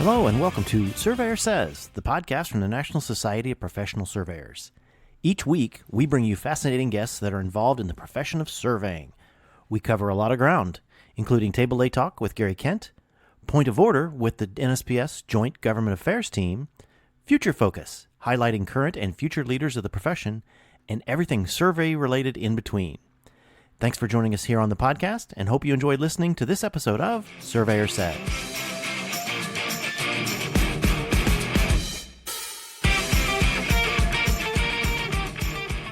Hello and welcome to Surveyor Says, the podcast from the National Society of Professional Surveyors. Each week, we bring you fascinating guests that are involved in the profession of surveying. We cover a lot of ground, including Table Lay Talk with Gary Kent, Point of Order with the NSPS Joint Government Affairs Team, Future Focus, highlighting current and future leaders of the profession, and everything survey-related in between. Thanks for joining us here on the podcast, and hope you enjoyed listening to this episode of Surveyor Says.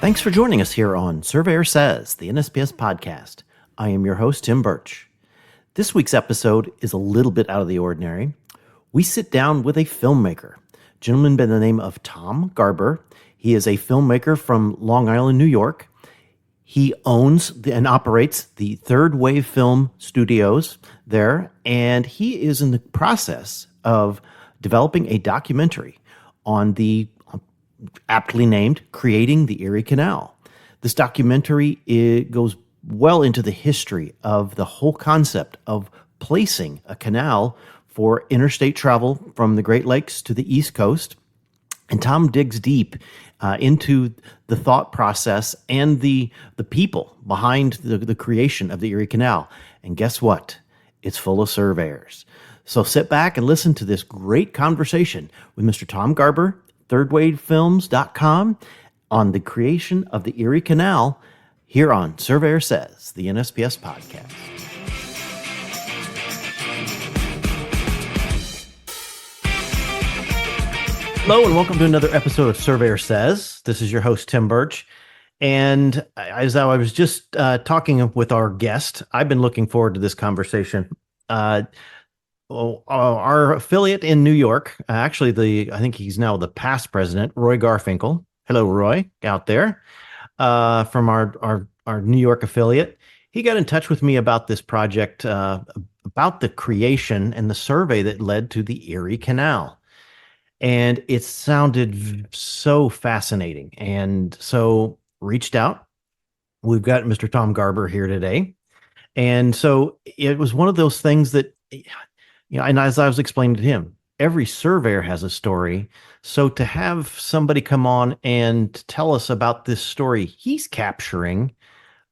Thanks for joining us here on Surveyor Says, the NSPS Podcast. I am your host, Tim Burch. This week's episode is a little bit out of the ordinary. We sit down with a filmmaker, a gentleman by the name of Tom Garber. He is a filmmaker from Long Island, New York. He owns and operates the Third Wave Film Studios there, and he is in the process of developing a documentary on the aptly named Creating the Erie Canal. This documentary, it goes well into the history of the whole concept of placing a canal for interstate travel from the Great Lakes to the East Coast. And Tom digs deep into the thought process and the people behind the creation of the Erie Canal. And guess what? It's full of surveyors. So sit back and listen to this great conversation with Mr. Tom Garber, thirdwavefilms.com, on the creation of the Erie Canal here on Surveyor Says, the NSPS Podcast. Hello and welcome to another episode of Surveyor Says. This is your host, Tim Burch. And as I was just talking with our guest, I've been looking forward to this conversation. Our affiliate in New York, I think he's now the past president, Roy Garfinkel. Hello, Roy, out there, from our New York affiliate. He got in touch with me about this project, about the creation and the survey that led to the Erie Canal. And it sounded so fascinating. And so reached out. We've got Mr. Tom Garber here today. And so it was one of those things that, and as I was explaining to him, every surveyor has a story. So to have somebody come on and tell us about this story he's capturing,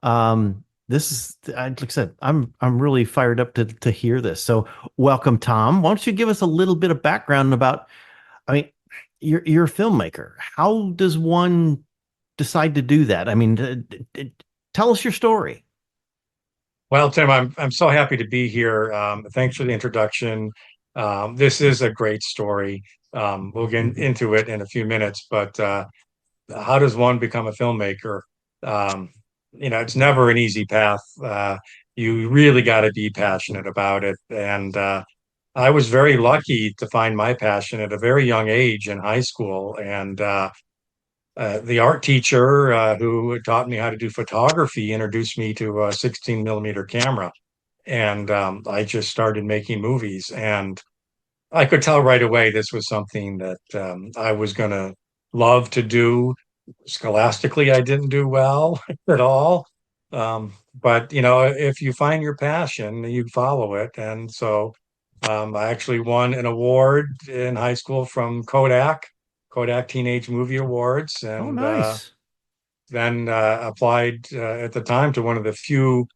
this is, like I said, I'm really fired up to hear this. So welcome, Tom. Why don't you give us a little bit of background about, you're a filmmaker. How does one decide to do that? Tell us your story. Well, Tim, I'm so happy to be here. Thanks for the introduction. This is a great story. We'll get into it in a few minutes, but how does one become a filmmaker? It's never an easy path. You really got to be passionate about it. And I was very lucky to find my passion at a very young age in high school. And the art teacher who taught me how to do photography introduced me to a 16 millimeter camera. And I just started making movies. And I could tell right away this was something that I was going to love to do. Scholastically, I didn't do well at all. But, if you find your passion, you follow it. And so I actually won an award in high school from Kodak Teenage Movie Awards, and nice. then applied at the time to one of the few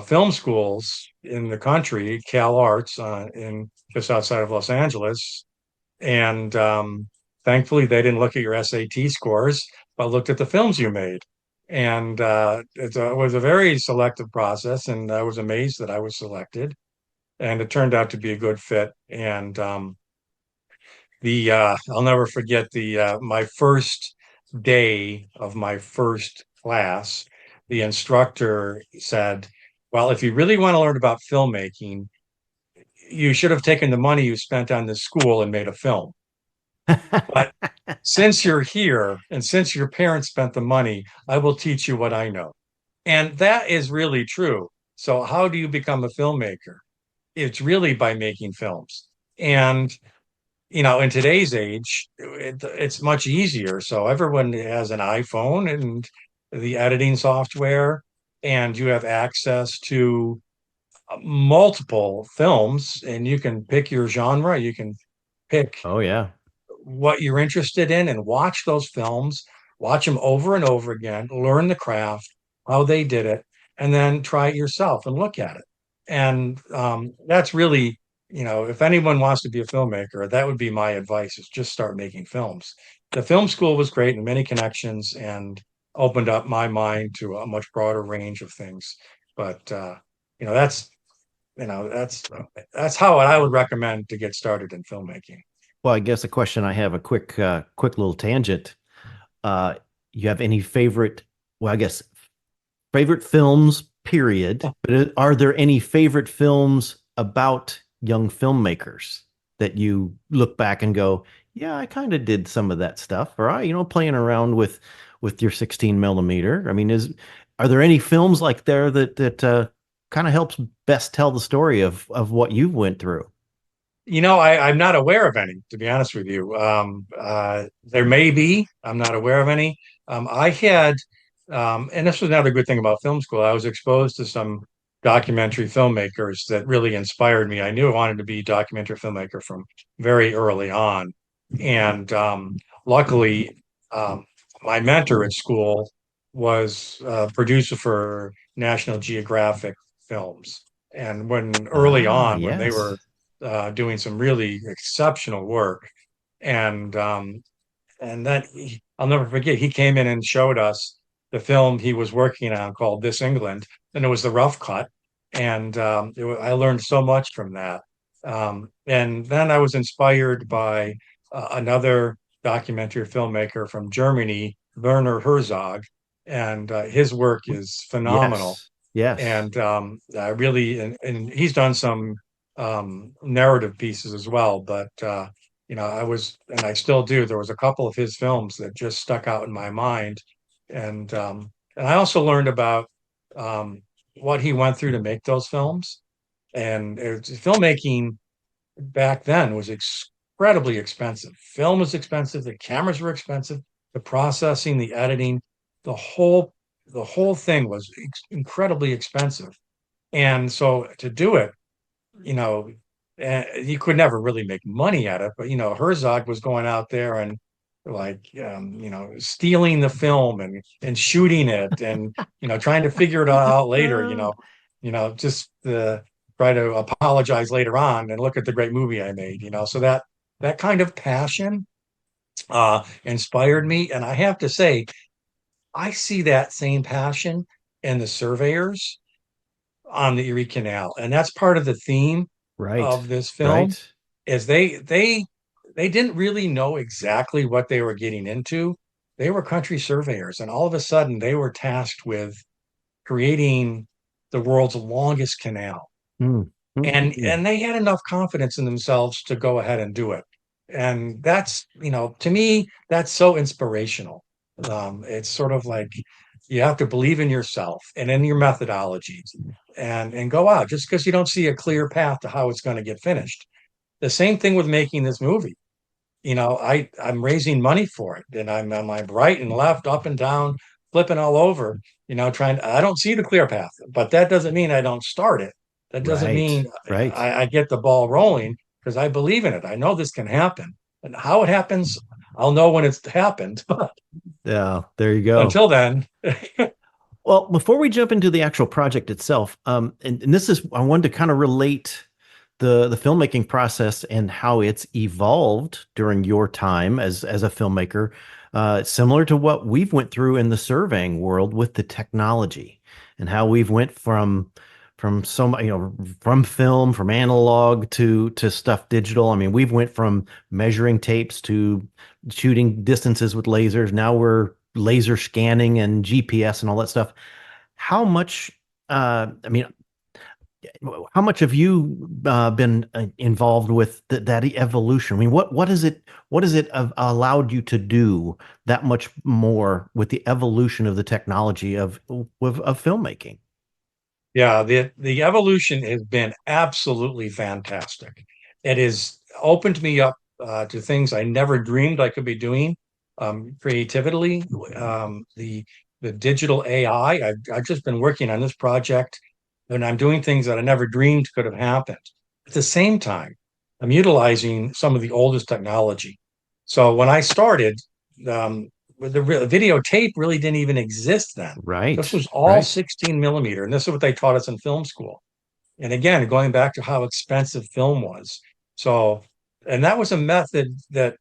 film schools in the country, Cal Arts, in just outside of Los Angeles. And thankfully, they didn't look at your SAT scores, but looked at the films you made. And it was a very selective process, and I was amazed that I was selected. And it turned out to be a good fit. And I'll never forget my first day of my first class. The instructor said, well, if you really want to learn about filmmaking, you should have taken the money you spent on this school and made a film. But since you're here and since your parents spent the money, I will teach you what I know. And that is really true. So how do you become a filmmaker? It's really by making films. And in today's age, it's much easier. So everyone has an iPhone and the editing software, and you have access to multiple films, and you can pick your genre. You can Pick Oh yeah. what you're interested in and watch those films, watch them over and over again, learn the craft, how they did it, and then try it yourself and look at it. And that's really, if anyone wants to be a filmmaker, that would be my advice, is just start making films. The film school was great and many connections and opened up my mind to a much broader range of things. But you know, that's that's how I would recommend to get started in filmmaking. Well, I guess a question I have, a quick little tangent. Uh, you have any favorite, well, I guess favorite films, period. But are there any favorite films about young filmmakers that you look back and go, yeah, I kind of did some of that stuff, or playing around with your 16 millimeter. I mean, are there any films like there that kind of helps best tell the story of what you went through? I'm not aware of any, to be honest with you. There may be. I'm not aware of any. I had, and this was another good thing about film school. I was exposed to some documentary filmmakers that really inspired me. I knew I wanted to be a documentary filmmaker from very early on. And luckily, my mentor at school was a producer for National Geographic films. And when early Ah, on, when they were yes. doing some really exceptional work. And that I'll never forget. He came in and showed us the film he was working on called This England, and it was the rough cut. And I learned so much from that. And then I was inspired by another documentary filmmaker from Germany, Werner Herzog, and his work is phenomenal. Yes. Yes. And I really, and he's done some narrative pieces as well. But and I still do. There was a couple of his films that just stuck out in my mind, and I also learned about um, what he went through to make those films. And filmmaking back then was incredibly expensive. Film was expensive. The cameras were expensive. The processing, the editing, the whole the whole thing was incredibly expensive. And so to do it, you know, you could never really make money at it. But Herzog was going out there and like stealing the film and shooting it and trying to figure it out later. Just try to apologize later on and look at the great movie I made. So that kind of passion inspired me, and I have to say, I see that same passion in the surveyors on the Erie Canal, and that's part of the theme Right. of this film. Right. Is they didn't really know exactly what they were getting into. They were country surveyors, and all of a sudden they were tasked with creating the world's longest canal. Mm. And they had enough confidence in themselves to go ahead and do it. And that's, to me, that's so inspirational. It's sort of like you have to believe in yourself and in your methodologies and go out just because you don't see a clear path to how it's going to get finished. The same thing with making this movie. I'm raising money for it, and I'm like right and left, up and down, flipping all over, trying. I don't see the clear path, but that doesn't mean I don't start it. That doesn't Right. mean Right. I get the ball rolling because I believe in it. I know this can happen, and how it happens, I'll know when it's happened. But Yeah, there you go. until then, Well, before we jump into the actual project itself, and this is, I wanted to kind of relate the filmmaking process and how it's evolved during your time as a filmmaker, similar to what we've went through in the surveying world with the technology and how we've went from from film, from analog to stuff digital. I mean, we've went from measuring tapes to shooting distances with lasers. Now we're laser scanning and GPS and all that stuff. How much, I mean, how much have you been involved with that evolution? I mean, what has it allowed you to do that much more with the evolution of the technology of filmmaking? yeah, the evolution has been absolutely fantastic. It has opened me up to things I never dreamed I could be doing creatively. The digital AI. I've just been working on this project, and I'm doing things that I never dreamed could have happened. At the same time, I'm utilizing some of the oldest technology. So when I started, the videotape really didn't even exist then. This Right. was all Right. 16 millimeter, and this is what they taught us in film school. And again, going back to how expensive film was. So, and that was a method that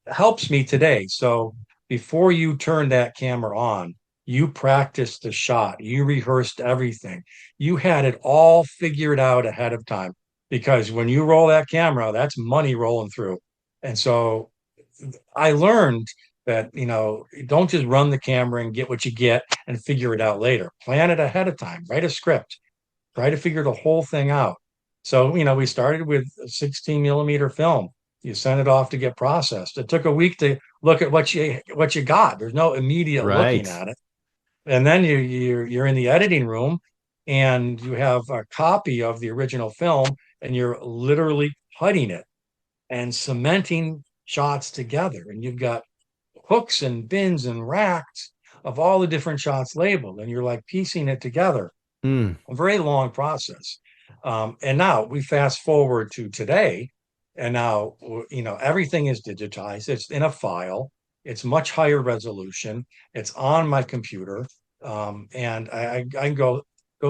helps me today. So before you turn that camera on, you practiced the shot, you rehearsed everything, you had it all figured out ahead of time. Because when you roll that camera, that's money rolling through. And so I learned that, don't just run the camera and get what you get and figure it out later. Plan it ahead of time, write a script, try to figure the whole thing out. So, we started with a 16 millimeter film. You send it off to get processed. It took a week to look at what you got. There's no immediate looking Right. at it. And then you're in the editing room and you have a copy of the original film and you're literally cutting it and cementing shots together. And you've got hooks and bins and racks of all the different shots labeled, and you're like piecing it together. Mm. A very long process. And now we fast forward to today, and now everything is digitized. It's in a file. It's much higher resolution. It's on my computer, and I can go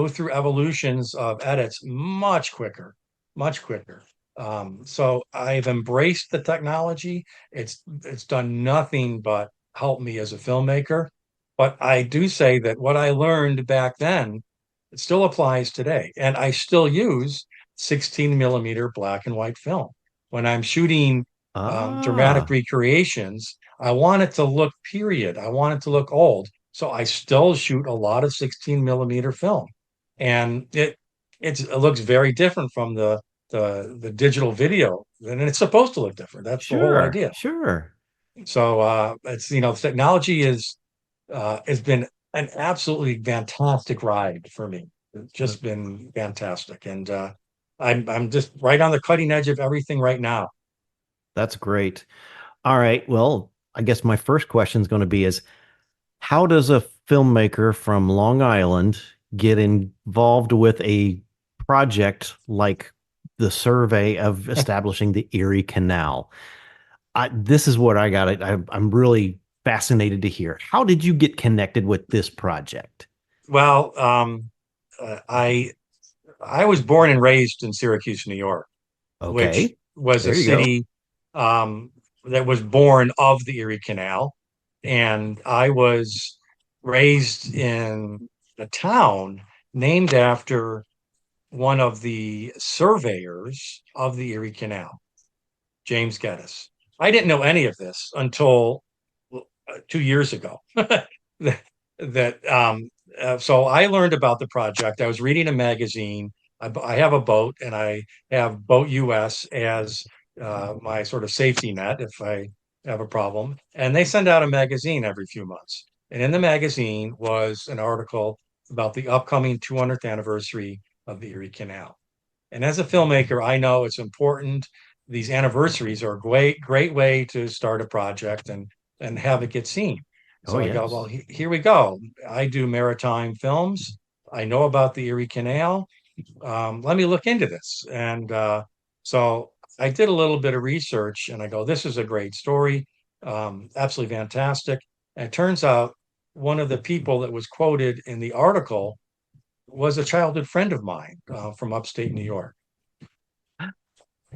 through evolutions of edits much quicker, much quicker. So I've embraced the technology. It's done nothing but help me as a filmmaker. But I do say that what I learned back then, it still applies today. And I still use 16 millimeter black and white film. When I'm shooting dramatic Ah, recreations, I want it to look period. I want it to look old. So I still shoot a lot of 16 millimeter film. And it looks very different from the digital video. And it's supposed to look different. That's the whole sure. idea. Sure. So it's technology has been an absolutely fantastic ride for me. It's just been fantastic, and I'm just right on the cutting edge of everything right now. That's great. All right. Well, I guess my first question is going to be is how does a filmmaker from Long Island get involved with a project like the survey of establishing the Erie Canal? This is what I got. I'm really fascinated to hear. How did you get connected with this project? Well, I was born and raised in Syracuse, New York, which Okay, was a there you go. city that was born of the Erie Canal, and I was raised in a town named after one of the surveyors of the Erie Canal, James Geddes. I didn't know any of this until 2 years ago. So I learned about the project. I was reading a magazine. I have a boat, and I have Boat US as my sort of safety net if I have a problem. And they send out a magazine every few months. And in the magazine was an article about the upcoming 200th anniversary of the Erie Canal. And as a filmmaker, I know it's important. These anniversaries are a great way to start a project and have it get seen. Oh, So I go, well, yes. here we go. I do maritime films. I know about the Erie Canal. Let me look into this. And so I did a little bit of research, and I go, this is a great story, absolutely fantastic. And it turns out one of the people that was quoted in the article was a childhood friend of mine from upstate New York.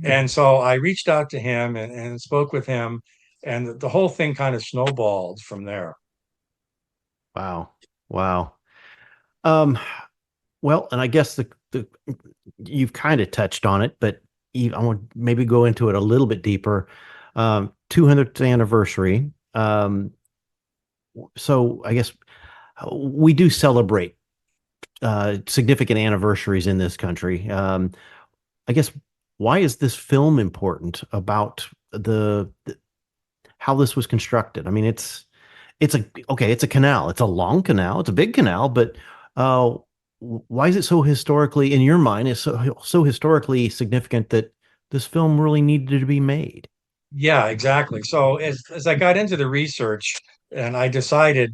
And so I reached out to him and spoke with him, and the whole thing kind of snowballed from there. Wow. Wow. Um, well, and I guess the you've kind of touched on it, but I want to maybe go into it a little bit deeper. 200th anniversary. So I guess we do celebrate significant anniversaries in this country. I guess why is this film important about the how this was constructed? I mean, it's a okay, it's a canal. It's a long canal. It's a big canal, but uh, why is it so historically in your mind is so historically significant that this film really needed to be made? Yeah, exactly. So as I got into the research and I decided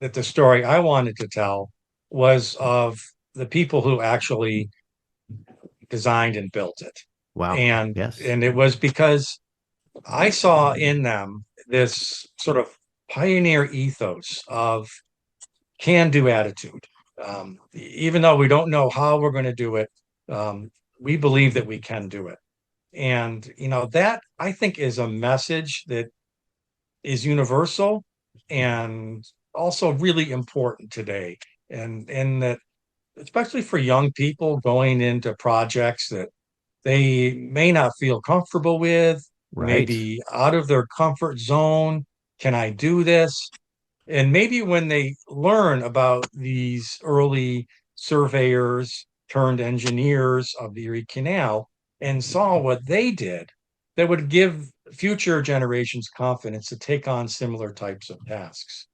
that the story I wanted to tell was of the people who actually designed and built it. Wow. Yes. And it was because I saw in them this sort of pioneer ethos of can-do attitude. Even though we don't know how we're going to do it, we believe that we can do it. And, that I think is a message that is universal and also really important today. And that, especially for young people going into projects that they may not feel comfortable with, Right. maybe out of their comfort zone. Can I do this? And maybe when they learn about these early surveyors turned engineers of the Erie Canal and saw what they did, that would give future generations confidence to take on similar types of tasks.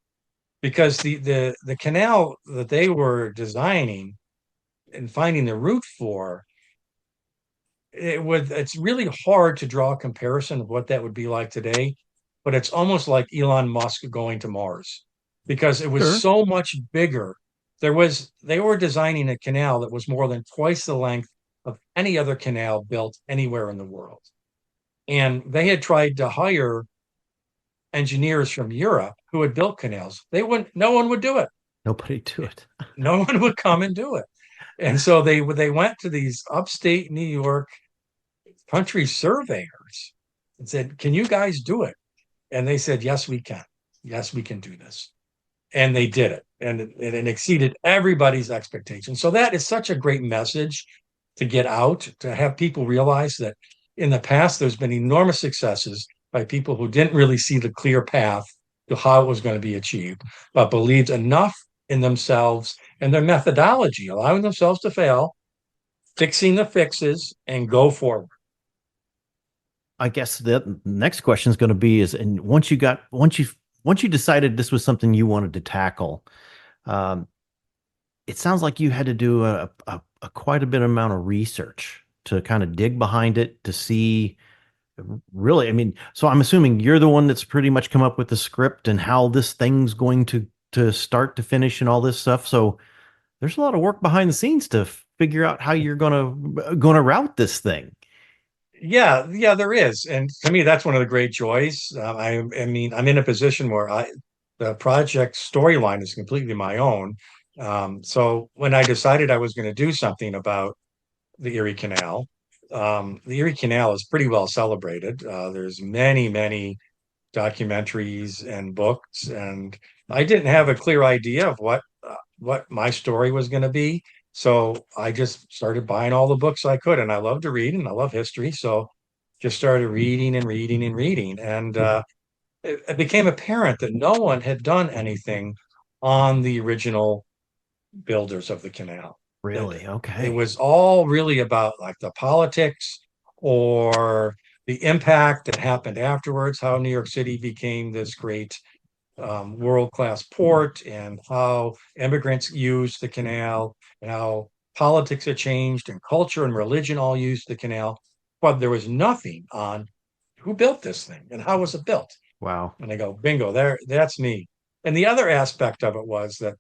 Because the canal that they were designing and finding the route for, it's really hard to draw a comparison of what that would be like today, but it's almost like Elon Musk going to Mars because it was Sure. so much bigger. They were designing a canal that was more than twice the length of any other canal built anywhere in the world. And they had tried to hire engineers from Europe who had built canals. No one would do it. Nobody do it. No one would come and do it. And so they went to these upstate New York country surveyors and said, "Can you guys do it?" And they said, "Yes, we can. Yes, we can do this." And they did it, and it exceeded everybody's expectations. So that is such a great message to get out, to have people realize that in the past there's been enormous successes by people who didn't really see the clear path to how it was going to be achieved, but believed enough in themselves and their methodology, allowing themselves to fail, fixing the fixes, and go forward. I guess the next question is going to be is, and once you decided this was something you wanted to tackle, um, it sounds like you had to do a quite a bit amount of research to kind of dig behind it to see really. I mean, so I'm assuming you're the one that's pretty much come up with the script and how this thing's going to start to finish and all this stuff. So there's a lot of work behind the scenes to figure out how you're gonna route this thing. Yeah, there is, and to me, that's one of the great joys. I mean, I'm in a position where the project storyline is completely my own. So when I decided I was going to do something about the Erie Canal, the Erie Canal is pretty well celebrated. There's many documentaries and books, and I didn't have a clear idea of what my story was going to be. So I just started buying all the books I could, and I love to read and I love history. So just started reading and reading and reading, and it became apparent that no one had done anything on the original builders of the canal. That Really? it Okay. was all really about like the politics or the impact that happened afterwards, how New York City became this great world-class port, and how immigrants used the canal, and how politics had changed, and culture and religion all used the canal. But there was nothing on who built this thing and how was it built. Wow. And I go, bingo, that's me. And the other aspect of it was that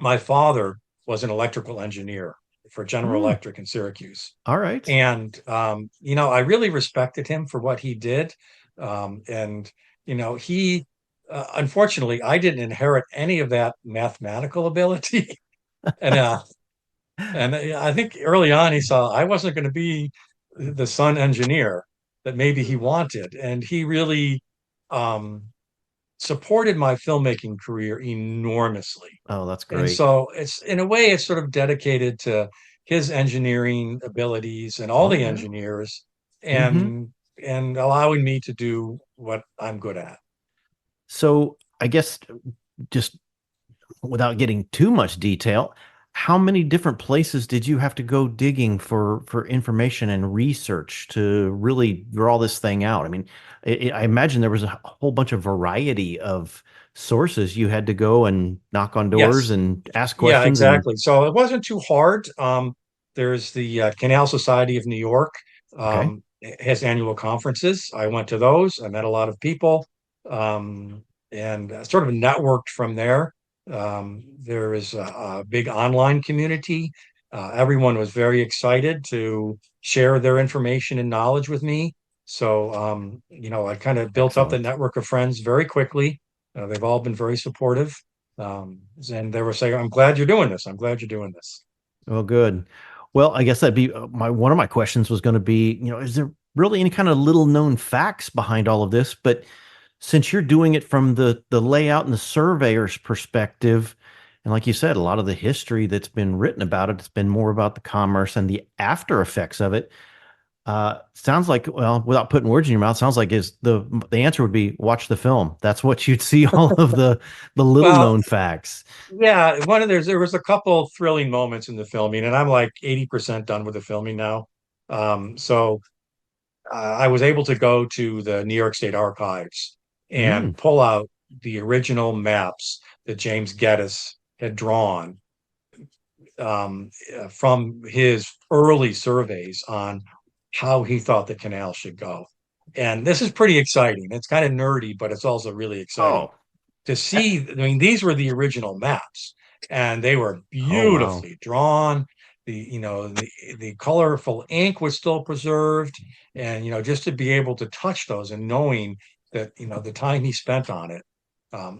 my father was an electrical engineer for General Hmm. Electric in Syracuse. All right. And, I really respected him for what he did. And, he, unfortunately, I didn't inherit any of that mathematical ability. and, uh, and I think early on he saw I wasn't going to be the son engineer that maybe he wanted. And he really, um, supported my filmmaking career enormously. Oh, that's And great. so it's in a way it's sort of dedicated to his engineering abilities and all Oh the yeah. engineers, Hmm. and allowing me to do what I'm good at. So I guess just without getting too much detail, how many different places did you have to go digging for information and research to really draw this thing out? I mean, I imagine there was a whole bunch of variety of sources you had to go and knock on doors Yes. and ask Yeah, questions and exactly. So it wasn't too hard. There's the Canal Society of New York, okay. has annual conferences. I went to those. I met a lot of people, and sort of networked from there. There is a big online community. Everyone was very excited to share their information and knowledge with me. So, I kind of built up the Excellent. network of friends very quickly. They've all been very supportive. And they were saying, I'm glad you're doing this. I'm glad you're doing this. Well, good. Well, I guess that'd be my one of my questions was going to be, is there really any kind of little known facts behind all of this? But since you're doing it from the layout and the surveyor's perspective, and like you said, a lot of the history that's been written about it, it's been more about the commerce and the after effects of it. Sounds like, well, without putting words in your mouth, sounds like is the answer would be watch the film. That's what you'd see all of the little Well, known facts. yeah, there was a couple thrilling moments in the filming, and I'm like 80% done with the filming now. So I was able to go to the New York State Archives Mm. and pull out the original maps that James Geddes had drawn from his early surveys on how he thought the canal should go. And this is pretty exciting. It's kind of nerdy, but it's also really exciting Oh, to eh, see. I mean, these were the original maps, and they were oh wow. beautifully drawn. The colorful ink was still preserved, and just to be able to touch those and knowing that the time he spent on it,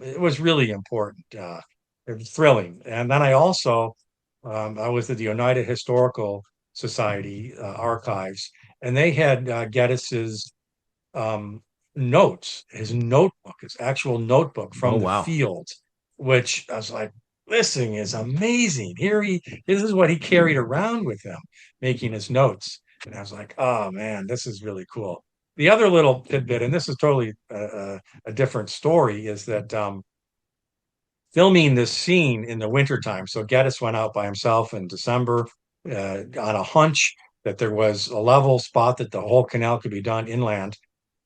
it was really important. It was thrilling. And then I was at the United Historical Society archives, and they had Geddes's um, notes, his notebook, his actual notebook Oh from the wow. field, which I was like, this thing is amazing. This is what he carried around with him, making his notes. And I was like, oh man, this is really cool. The other little tidbit, and this is totally a different story, is that filming this scene in the wintertime. So Geddes went out by himself in December on a hunch that there was a level spot that the whole canal could be done inland.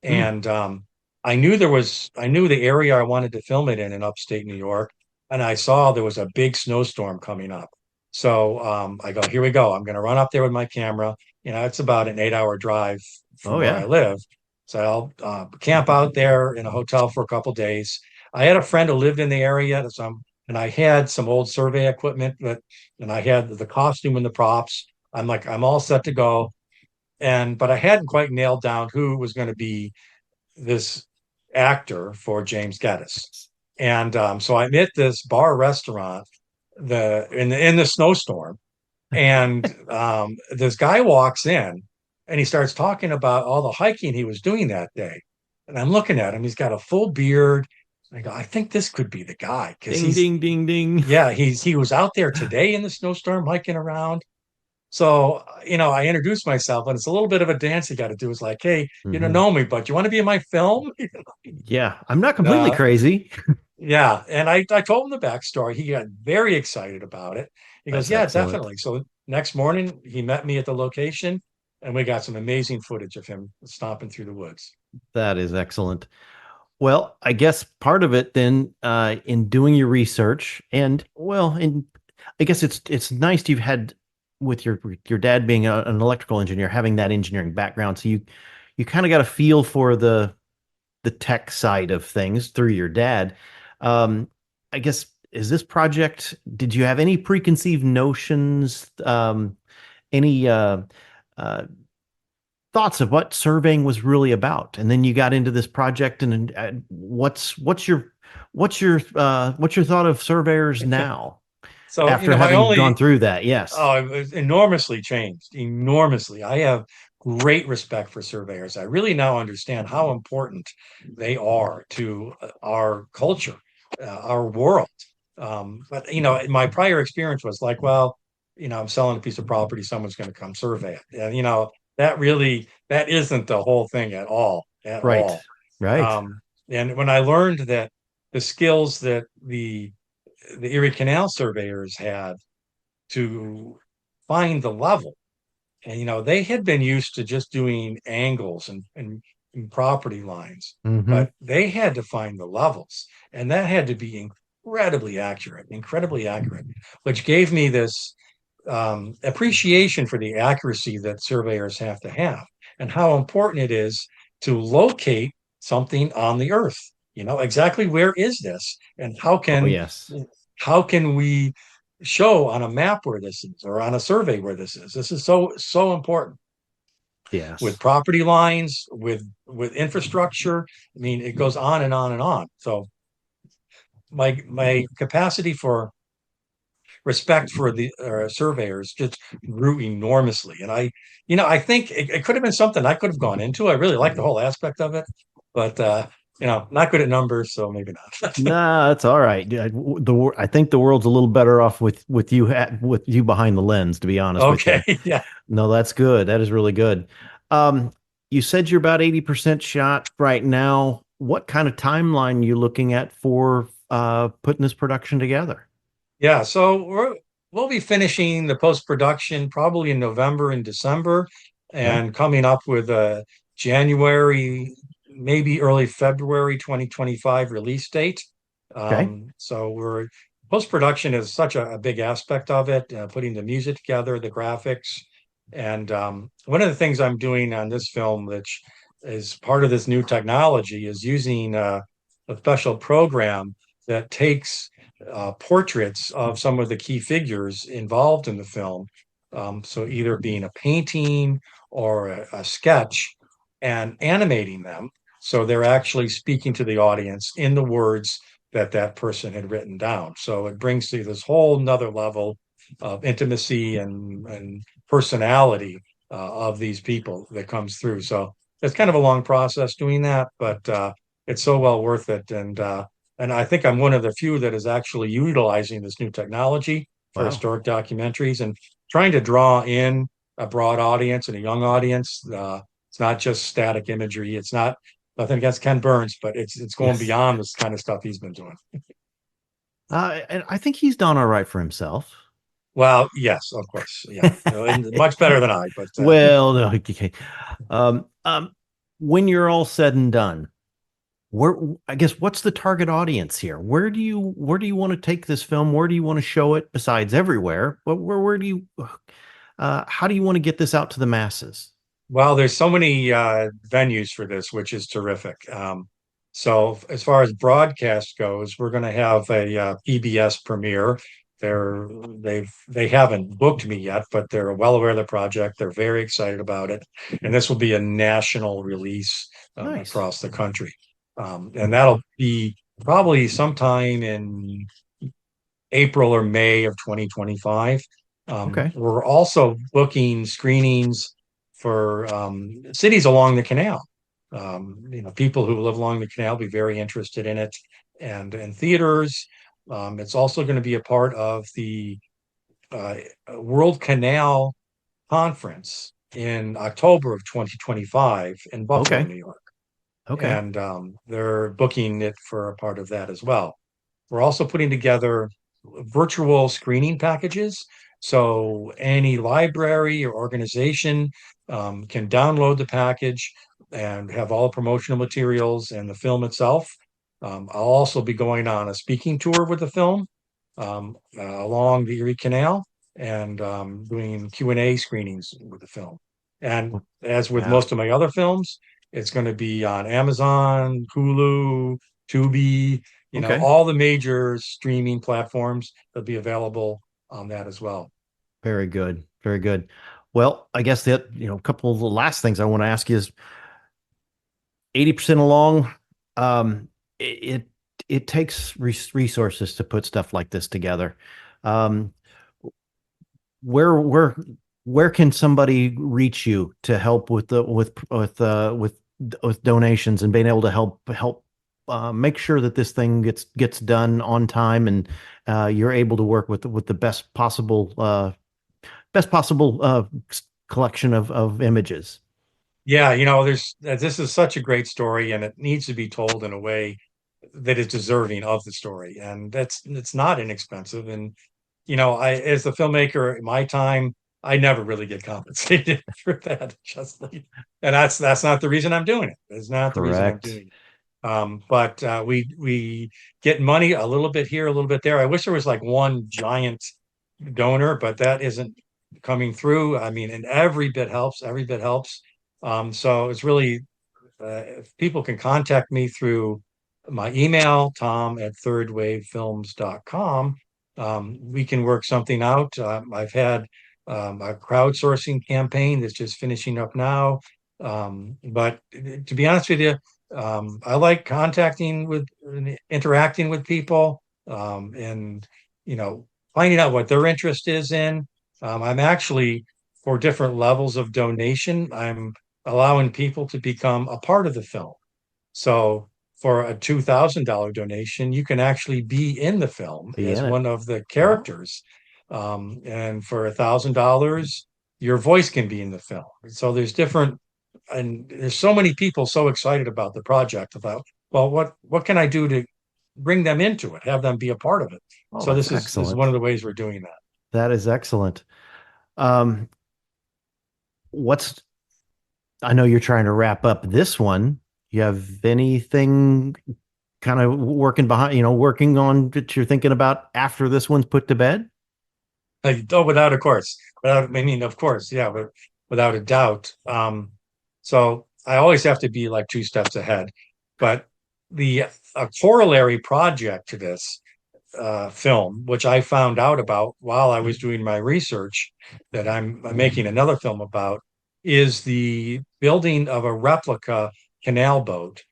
Mm. And I knew the area I wanted to film it in upstate New York. And I saw there was a big snowstorm coming up. So I go, here we go. I'm going to run up there with my camera. It's about an 8-hour drive from Oh where I yeah. live. So I'll camp out there in a hotel for a couple days. I had a friend who lived in the area, and I had some old survey equipment, and I had the costume and the props. I'm like, I'm all set to go. But I hadn't quite nailed down who was going to be this actor for James Geddes. And so I'm at this bar restaurant in the snowstorm, and this guy walks in, and he starts talking about all the hiking he was doing that day. And I'm looking at him; he's got a full beard. I go, I think this could be the guy because Ding ding ding ding. yeah, he was out there today in the snowstorm hiking around. So, I introduced myself, and it's a little bit of a dance you got to do. It's like, hey, you don't Hmm. know me, but you want to be in my film? Yeah, I'm not completely Uh, crazy. yeah. And I told him the backstory. He got very excited about it. He goes, That's yeah, excellent. definitely. So next morning, he met me at the location, and we got some amazing footage of him stomping through the woods. That is excellent. Well, I guess part of it then, in doing your research, and well, and I guess it's nice you've had with your dad being an electrical engineer, having that engineering background, so you kind of got a feel for the tech side of things through your dad. Um, I guess is this project? Did you have any preconceived notions? Any uh, thoughts of what surveying was really about, and then you got into this project, and what's your thought of surveyors now So, after my having gone only through that? Yes. Oh, it was enormously changed, enormously. I have great respect for surveyors. I really now understand how important they are to our culture, our world. But my prior experience was like, well, I'm selling a piece of property, someone's going to come survey it. And that isn't the whole thing at all, at Right. all. Right. Um, and when I learned that the skills that the Erie Canal surveyors had to find the level. And they had been used to just doing angles and property lines, Hmm. but they had to find the levels, and that had to be incredibly accurate, which gave me this appreciation for the accuracy that surveyors have to have, and how important it is to locate something on the earth. Exactly where is this, and Oh yes. how can we show on a map where this is, or on a survey where this is. This is so important with Yes. property lines, with infrastructure. I mean, it goes on and on and on. So my capacity for respect for the surveyors just grew enormously. And I think it could have been something I could have gone into. I really like the whole aspect of it, but not good at numbers, so maybe not. Nah, that's all right. I think the world's a little better off with with you behind the lens, to be honest with Okay, you. yeah. No, that's good. That is really good. Um, you said you're about 80% shot right now. What kind of timeline are you looking at for putting this production together? Yeah, so we'll be finishing the post-production probably in November and December Okay. and coming up with a January, maybe early February 2025 release date. Okay. So we're post-production is such a big aspect of it, putting the music together, the graphics. And one of the things I'm doing on this film, which is part of this new technology, is using a special program that takes portraits of some of the key figures involved in the film. So either being a painting or a sketch and animating them. So they're actually speaking to the audience in the words that that person had written down. So it brings to this whole nother level of intimacy and personality of these people that comes through. So it's kind of a long process doing that, but it's so well worth it. And I think I'm one of the few that is actually utilizing this new technology for Wow. historic documentaries and trying to draw in a broad audience and a young audience. It's not just static imagery. It's not nothing against Ken Burns, but it's going Yes. beyond this kind of stuff he's been doing. And I think he's done all right for himself. Well, yes, of course, yeah, and much better than I. But Well, no, okay. Um, um, when you're all said and done, where I guess what's the target audience here? Where do you want to take this film? Where do you want to show it besides everywhere? But where do you how do you want to get this out to the masses? well, there's so many venues for this, which is terrific. So as far as broadcast goes, we're going to have a PBS premiere. They haven't booked me yet, but they're well aware of the project. They're very excited about it, and this will be a national release Nice. across the country. And that'll be probably sometime in April or May of 2025. Okay. We're also booking screenings for cities along the canal. People who live along the canal be very interested in it, and theaters. It's also going to be a part of the uh, World Canal Conference in October of 2025 in Buffalo, Okay. New York, Okay. and they're booking it for a part of that as well. We're also putting together virtual screening packages. So any library or organization can download the package and have all the promotional materials and the film itself. I'll also be going on a speaking tour with the film along the Erie Canal and doing Q&A screenings with the film. And as with Yeah. most of my other films, it's going to be on Amazon, Hulu, Tubi, Okay. all the major streaming platforms that'll be available on that as well. Very good. Very good. Well, I guess that, a couple of the last things I want to ask you is 80% along. Um, it it takes resources to put stuff like this together. Um, where where where can somebody reach you to help with the with donations and being able to help make sure that this thing gets done on time and you're able to work with the best possible collection of images. Yeah, this is such a great story and it needs to be told in a way that is deserving of the story. And it's not inexpensive. And I as a filmmaker at my time, I never really get compensated for that justly. And that's not the reason I'm doing it. It's not the reason I'm Correct. doing it. But we get money a little bit here, a little bit there. I wish there was like one giant donor, but that isn't coming through. I mean, and every bit helps, every bit helps. So it's really if people can contact me through my email, tom@thirdwavefilms.com. we can work something out. I've had a crowdsourcing campaign that's just finishing up now. But to be honest with you, I like contacting with interacting with people, and finding out what their interest is in. I'm actually, for different levels of donation, I'm allowing people to become a part of the film. So for a $2,000 donation, you can actually be in the film Be as in it. one of the Wow. characters. And for $1,000, your voice can be in the film. So there's different, and there's so many people so excited about the project about, well, what can I do to bring them into it, have them be a part of it? Oh, So that's this is one excellent. of the ways we're doing that. That is excellent. Um, what's I know you're trying to wrap up this one. You have anything kind of working behind, working on that you're thinking about after this one's put to bed? Oh, without, of course, without, I mean, of course, yeah, but without a doubt. So I always have to be like two steps ahead. But the a corollary project to this film, which I found out about while I was doing my research, that I'm making another film about, is the building of a replica canal boat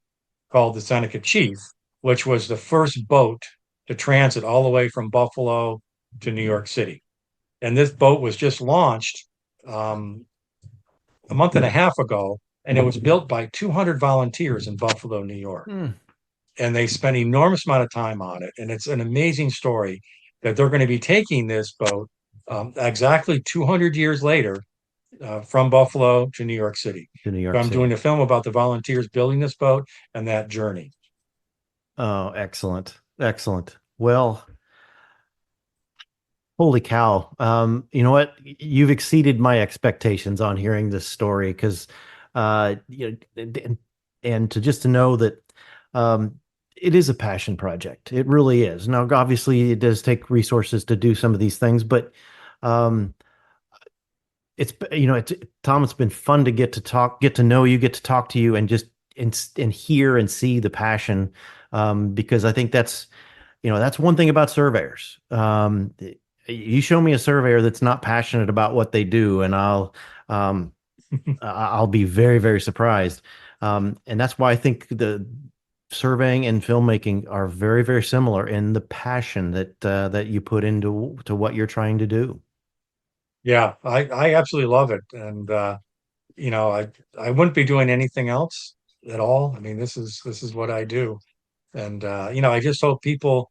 called the Seneca Chief, which was the first boat to transit all the way from Buffalo to New York City. And this boat was just launched um, a month and a half ago, and it was built by 200 volunteers in Buffalo, New York. Hmm. And they spent an enormous amount of time on it. And it's an amazing story that they're going to be taking this boat exactly 200 years later from Buffalo to New York City. To New So York I'm doing City. a film about the volunteers building this boat and that journey. Oh, excellent. Excellent. Well, holy cow. You know what? You've exceeded my expectations on hearing this story because and to know that um it is a passion project. It really is. Now, obviously, it does take resources to do some of these things, but um it's Tom, it's been fun to get to know you, get to talk to you, and just and hear and see the passion, because I think that's one thing about surveyors. You show me a surveyor that's not passionate about what they do, and um, I'll be very, very surprised. And that's why I think the surveying and filmmaking are very, very similar in the passion that you put into what you're trying to do. Yeah, I absolutely love it. And I wouldn't be doing anything else at all. I mean, this is what I do. And I just hope people,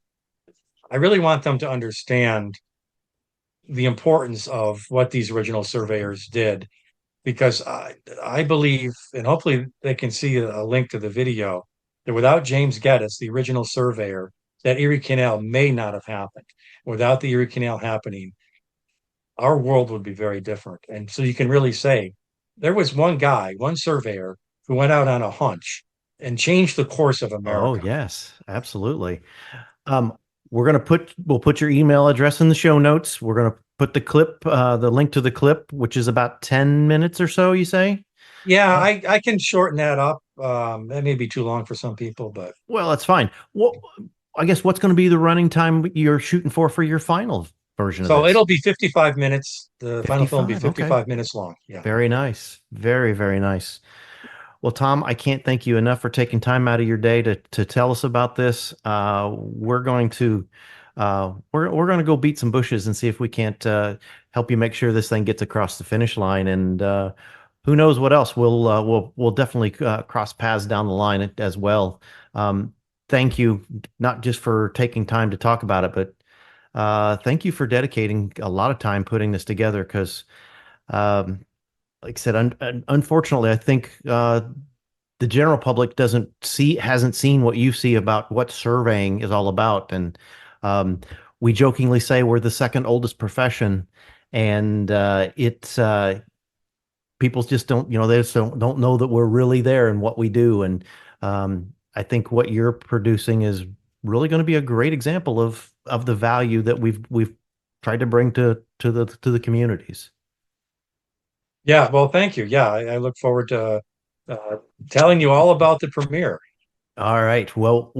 I really want them to understand the importance of what these original surveyors did, because I believe, and hopefully they can see a link to the video, that without James Geddes, the original surveyor, that Erie Canal may not have happened. Without the Erie Canal happening, our world would be very different. And so you can really say there was one guy, one surveyor, who went out on a hunch and changed the course of Oh, America. yes, absolutely. Um, we'll put your email address in the show notes. We're gonna put the link to the clip, which is about 10 minutes or so, you say? Yeah, Uh, I can shorten that up. That may be too long for some people, but well, that's fine. I guess what's going to be the running time you're shooting for your final version of so this? it'll be 55 minutes. The final film will be 55. Okay. 55 minutes long. Yeah. Very nice. Very, very nice. Well, Tom, I can't thank you enough for taking time out of your day to tell us about this. We're going to go beat some bushes and see if we can't help you make sure this thing gets across the finish line. And who knows what else? We'll definitely cross paths down the line as well. Thank you, not just for taking time to talk about it, but thank you for dedicating a lot of time putting this together. Because like I said, unfortunately, I think the general public hasn't seen what you see about what surveying is all about. And we jokingly say we're the second oldest profession, and it's people just don't, they just don't know that we're really there and what we do. And I think what you're producing is really going to be a great example of the value that we've tried to bring to the communities. Yeah. Well, thank you. Yeah. I look forward to uh, telling you all about the premiere. All right. Well,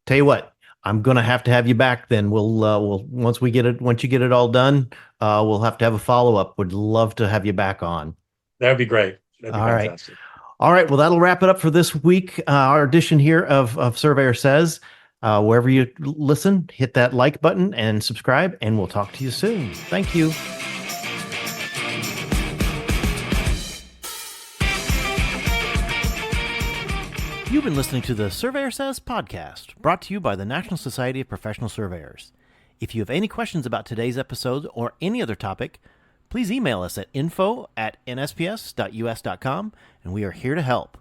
tell you what. I'm gonna have to have you back. Then we'll once you get it all done, we'll have to have a follow up. Would love to have you back on. That'd be great. That'd be All right. fantastic. All right. Well, that'll wrap it up for this week. Our edition here of Surveyor Says. Wherever you listen, hit that like button and subscribe, and we'll talk to you soon. Thank you. You've been listening to the Surveyor Says podcast, brought to you by the National Society of Professional Surveyors. If you have any questions about today's episode or any other topic, please email us at info@nsps.us.com, and we are here to help.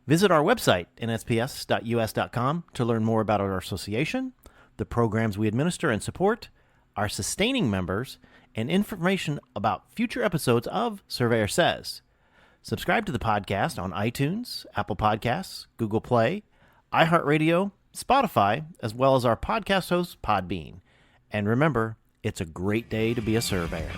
Visit our website, nsps.us.com, to learn more about our association, the programs we administer and support, our sustaining members, and information about future episodes of Surveyor Says. Subscribe to the podcast on iTunes, Apple Podcasts, Google Play, iHeartRadio, Spotify, as well as our podcast host, Podbean. And remember, it's a great day to be a surveyor.